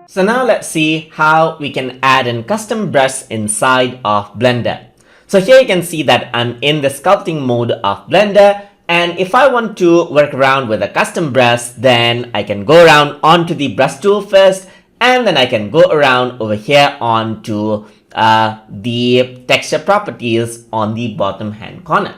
So now let's see how we can add in custom brush inside of Blender. So here you can see that I'm in the sculpting mode of Blender, and if I want to work around with a custom brush, then I can go around onto the brush tool first, and then I can go around over here onto the texture properties on the bottom hand corner.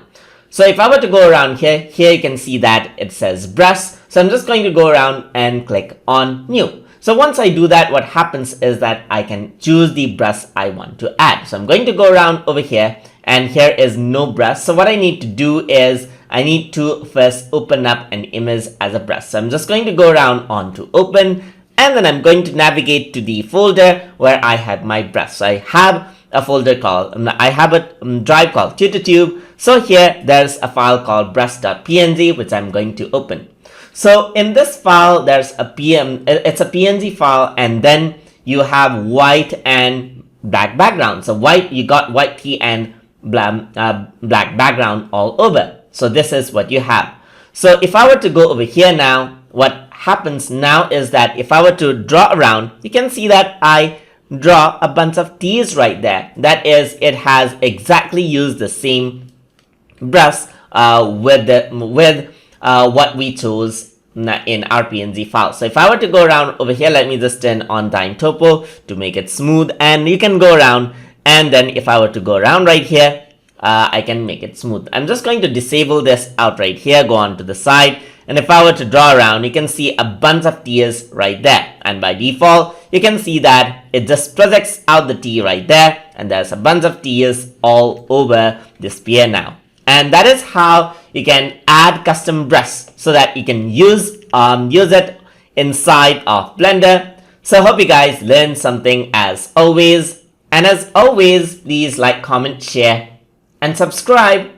So if I were to go around here you can see that it says brush. So I'm just going to go around and click on new. So once I do that, what happens is that I can choose the brush I want to add. So I'm going to go around over here, and here is no brush. So what I need to do is I need to first open up an image as a brush. So I'm just going to go around onto open, and then I'm going to navigate to the folder where I had my brush. So I have a folder called, I have a drive called TutorTube. So here there's a file called brush.png, which I'm going to open. So in this file, there's it's a PNG file, and then you have white and black background. So you got white key and black background all over. So this is what you have. So if I were to go over here now, what happens now is that if I were to draw around, you can see that I draw a bunch of T's right there. That is, it has exactly used the same brush with what we chose in our PNG file. So if I were to go around over here, let me just turn on Dyn Topo to make it smooth, and you can go around, and then if I were to go around right here, I can make it smooth. I'm just going to disable this out right here, go on to the side, and if I were to draw around, you can see a bunch of tears right there, and by default you can see that it just projects out the T right there, and there's a bunch of tears all over this sphere now. And that is how you can add custom brush so that you can use it inside of Blender. So hope you guys learned something as always. And as always, please like, comment, share, and subscribe.